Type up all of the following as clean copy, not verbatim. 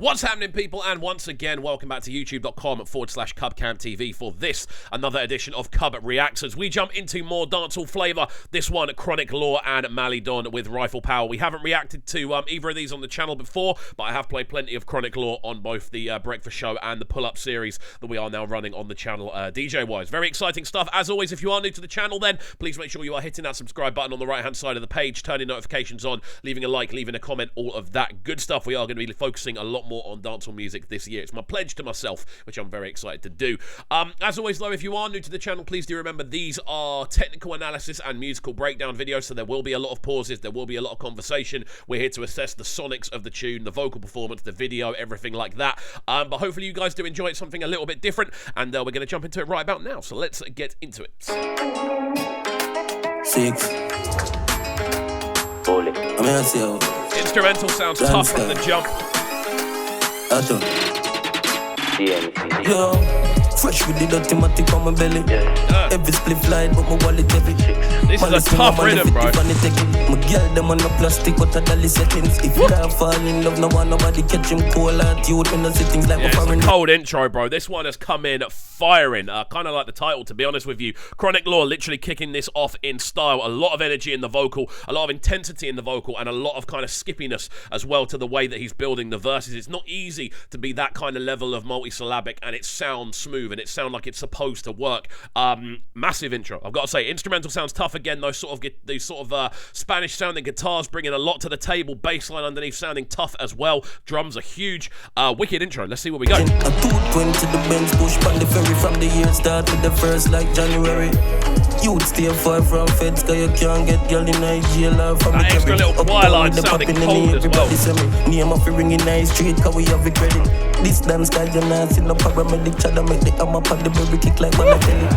What's happening, people? And once again, welcome back to youtube.com/CubCamTV for this, another edition of CubReacts. As we jump into more dancehall flavour, this one, Chronic Law and Malie Donn with Rifle Power. We haven't reacted to either of these on the channel before, but I have played plenty of Chronic Law on both the Breakfast Show and the Pull-Up series that we are now running on the channel DJ-wise. Very exciting stuff. As always, if you are new to the channel, then please make sure you are hitting that subscribe button on the right-hand side of the page, turning notifications on, leaving a like, leaving a comment, all of that good stuff. We are going to be focusing a lot more on dancehall music this year. It's my pledge to myself, which I'm very excited to do. As always, though, if you are new to the channel, please do remember these are technical analysis and musical breakdown videos, so there will be a lot of pauses, there will be a lot of conversation. We're here to assess the sonics of the tune, the vocal performance, the video, everything like that. But hopefully you guys do enjoy it, something a little bit different, and we're going to jump into it right about now. So let's get into it. 6. Instrumental sounds tough from the jump. Yo, fresh with the dirty matic on my belly. Every split flight, but my wallet heavy. This is a tough rhythm, bro. My girl, them on the plastic, but a dolly settings. If you don't fall in love, no one, nobody catch him cold out. You in the settings like a foreign. It's a cold intro, bro. This one has come in firing. Kind of like the title, to be honest with you. Chronic Law literally kicking this off in style. A lot of energy in the vocal, a lot of intensity in the vocal, and a lot of kind of skippiness as well to the way that he's building the verses. It's not easy to be that kind of level of multi-syllabic, and it sounds smooth, and it sounds like it's supposed to work. Massive intro, I've got to say. Instrumental sounds tough again. These sort of Spanish sounding guitars bringing a lot to the table. Bassline underneath sounding tough as well. Drums are huge. Wicked intro. Let's see where we go. A 220 the Benz push on the ferry from the year start to the first like January. You'd stay far from feds, cause you can't get girl in Nigeria from that the extra little choir line sounding cold as well. Name of ringing nice street, cause we have the credit. This dance guy, you're not in no paramedic, try to make the arm up on the baby kick like Balotelli.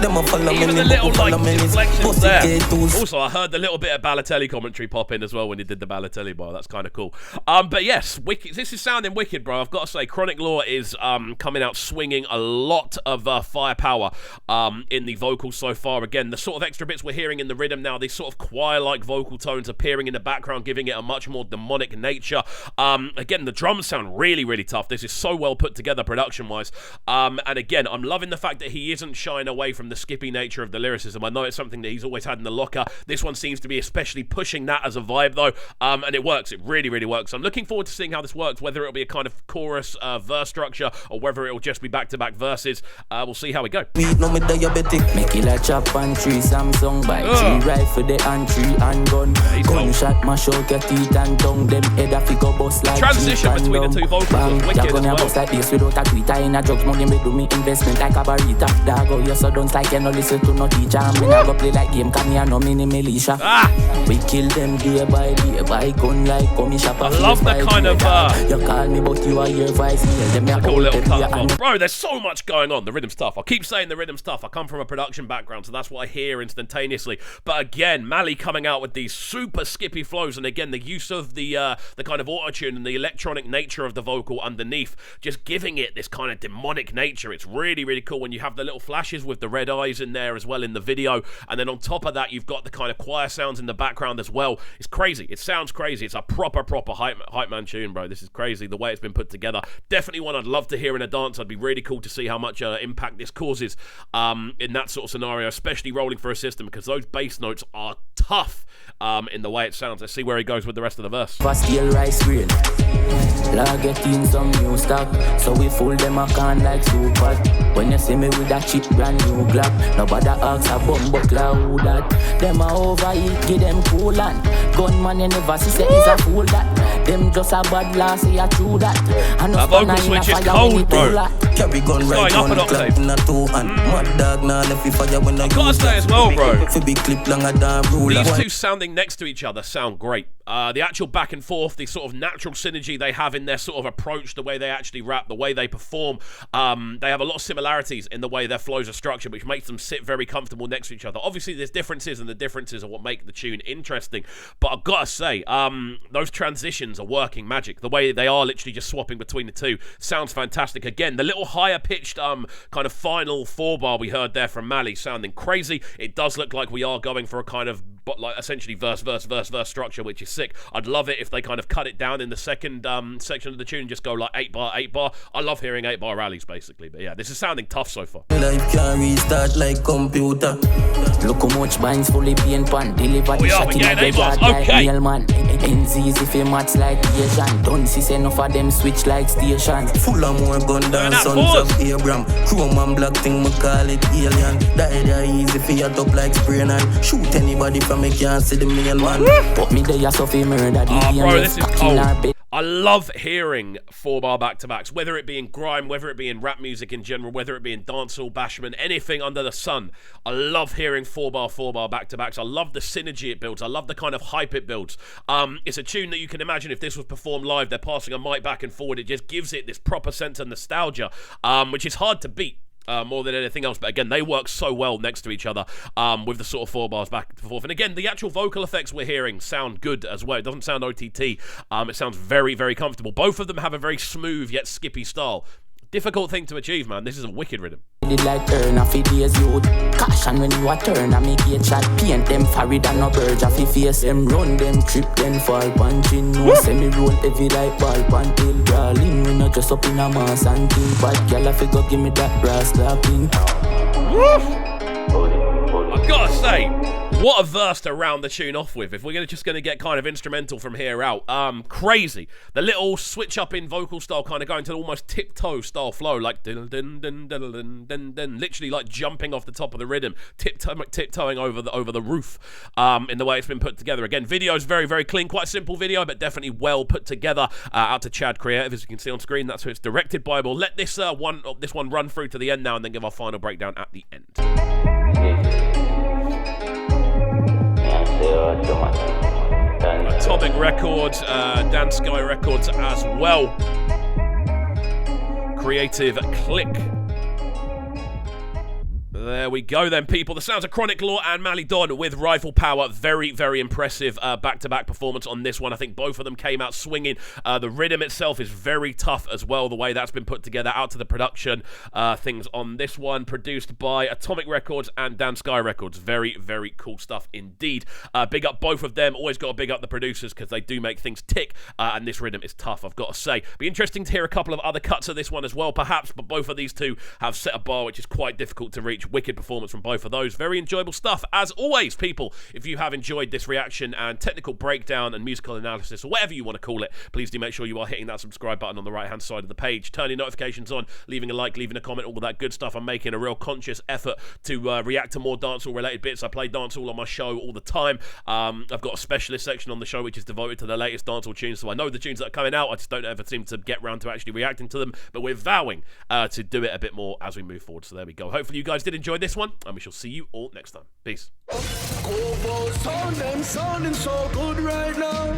Them a follow me, even the little like deflections there. K2s. Also, I heard the little bit of Balotelli commentary pop in as well when he did the Balotelli bar. That's kind of cool. But yes, wicked. This is sounding wicked, bro. I've got to say, Chronic Law is coming out swinging a lot of firepower in the vocals so far. Again, the sort of extra bits we're hearing in the rhythm now, these sort of choir-like vocal tones appearing in the background, giving it a much more demonic nature. Again, the drums sound really, really tough. This is so well put together production-wise. And again, I'm loving the fact that he isn't shying away from the skippy nature of the lyricism. I know it's something that he's always had in the locker. This one seems to be especially pushing that as a vibe, though. And it works. It really, really works. I'm looking forward to seeing how this works, whether it'll be a kind of chorus verse structure or whether it'll just be back-to-back verses. We'll see how we go. Make it like chop and tree, Samsung by tree, rifle the and tree and gun. Gunshot mash out your teeth and tongue. Them head a figure bust like transition between the two vocals was wicked as well. Bust like this without a tweeter in a drugs money. Me do me investment like a barita. Dago, you so don't like you no listen to no teacher. Me nah go play like game, can you no mini militia. We kill them day by gun like come shop. I love that kind of you call me but you are your voice. Like a little cut. Bro, there's so much going on. The rhythm's tough. I keep saying the rhythm's tough. I come from a production background, so that's what I hear instantaneously. But again, Malie coming out with these super skippy flows, and again, the use of the kind of auto-tune and the electronic nature of the vocal underneath, just giving it this kind of demonic nature. It's really, really cool when you have the little flashes with the red eyes in there as well in the video, and then on top of that, you've got the kind of choir sounds in the background as well. It's crazy. It sounds crazy. It's a proper hype man tune, bro. This is crazy, the way it's been put together. Definitely one I'd love to hear in a dance. I'd be really cool to see how much impact this causes in that sort of scenario, especially rolling for a system, because those bass notes are tough in the way it sounds. Let's see where he goes with the rest of the verse. Steel rice grain, log get in some new stock, so we fool them a can like super. When you see me with that cheap brand new Glock, nobody asks a bumbo cloud that. Them a overeat, give them cool and gunman you never see say he's a fool that. Them just a bad law, say a true that. That vocal switch is cold, bro. Carry gun right on the clock in a two and mad dog now left me fire when I gotta say as well, bro. Big clip longer than ruler. These two sounding next to each other sound great. The actual back and forth, the sort of natural synergy they have in their sort of approach, the way they actually rap, the way they perform, they have a lot of similarities in the way their flows are structured, which makes them sit very comfortable next to each other. Obviously, there's differences, and the differences are what make the tune interesting. But I've got to say, those transitions are working magic. The way they are literally just swapping between the two sounds fantastic. Again, the little higher pitched kind of final 4-bar we heard there from Malie sounding crazy. It does look like we are going for a kind of but like essentially verse structure, which is sick. I'd love it if they kind of cut it down in the second section of the tune and just go like 8 bar. I love hearing 8 bar rallies basically, but yeah, this is sounding tough so far. Life can restart like computer. Look how much binds fully pain pan. Deliver the shot in the yard like real man. NZs if you match like Asian. Don't see enough of them switch like stations. Full of more gun than sons of Abraham. Chrome and black thing, me call it alien. Die easy for your top like spray and shoot anybody from me can't see the main man. Put me there so fi murder the bro, this is cold. I love hearing 4-bar back-to-backs, whether it be in grime, whether it be in rap music in general, whether it be in dancehall, bashment, anything under the sun. I love hearing 4-bar back-to-backs. I love the synergy it builds. I love the kind of hype it builds. It's a tune that you can imagine if this was performed live, they're passing a mic back and forward. It just gives it this proper sense of nostalgia, which is hard to beat. More than anything else, but again, they work so well next to each other with the sort of 4 bars back and forth. And again, the actual vocal effects we're hearing sound good as well. It doesn't sound OTT. It sounds very, very comfortable. Both of them have a very smooth yet skippy style. Difficult thing to achieve, man. This is a wicked rhythm. Like turn off days you caution when you a turn and make it shot paint them farried and no birds off your face them run them trip then fall punching no semi roll heavy like ball pantil darling when you dress up in a mass and think bad girl if you go give me that brass slapping. I've got to say, what a verse to round the tune off with. If we're just going to get kind of instrumental from here out, crazy. The little switch up in vocal style, kind of going to almost tiptoe style flow, like din din din din din din din, literally like jumping off the top of the rhythm, tiptoeing over the roof. In the way it's been put together. Again, video's very, very clean, quite a simple video, but definitely well put together. Out to Chad Creative, as you can see on screen. That's who it's directed by. We'll let this one run through to the end now, and then give our final breakdown at the end. Atomic Records, Dan Sky Records as well. Creative Click. There we go then, people. The sounds of Chronic Law and Malie Donn with Rifle Power. Very, very impressive back-to-back performance on this one. I think both of them came out swinging. The rhythm itself is very tough as well, the way that's been put together. Out to the production things on this one, produced by Atomic Records and Dan Sky Records. Very, very cool stuff indeed. Big up both of them. Always got to big up the producers because they do make things tick, and this rhythm is tough, I've got to say. Be interesting to hear a couple of other cuts of this one as well, perhaps, but both of these two have set a bar which is quite difficult to reach. Wicked performance from both of those. Very enjoyable stuff. As always, people, if you have enjoyed this reaction and technical breakdown and musical analysis, or whatever you want to call it, please do make sure you are hitting that subscribe button on the right-hand side of the page, turning notifications on, leaving a like, leaving a comment, all that good stuff. I'm making a real conscious effort to react to more dancehall-related bits. I play dancehall on my show all the time. I've got a specialist section on the show which is devoted to the latest dancehall tunes, so I know the tunes that are coming out. I just don't ever seem to get round to actually reacting to them, but we're vowing to do it a bit more as we move forward. So there we go. Hopefully you guys did enjoy this one, and we shall see you all next time. Peace. Sounding so good right now.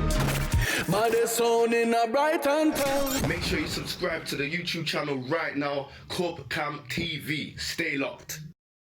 But they're sounding a bright and town. Make sure you subscribe to the YouTube channel right now, CubCamTV. Stay locked.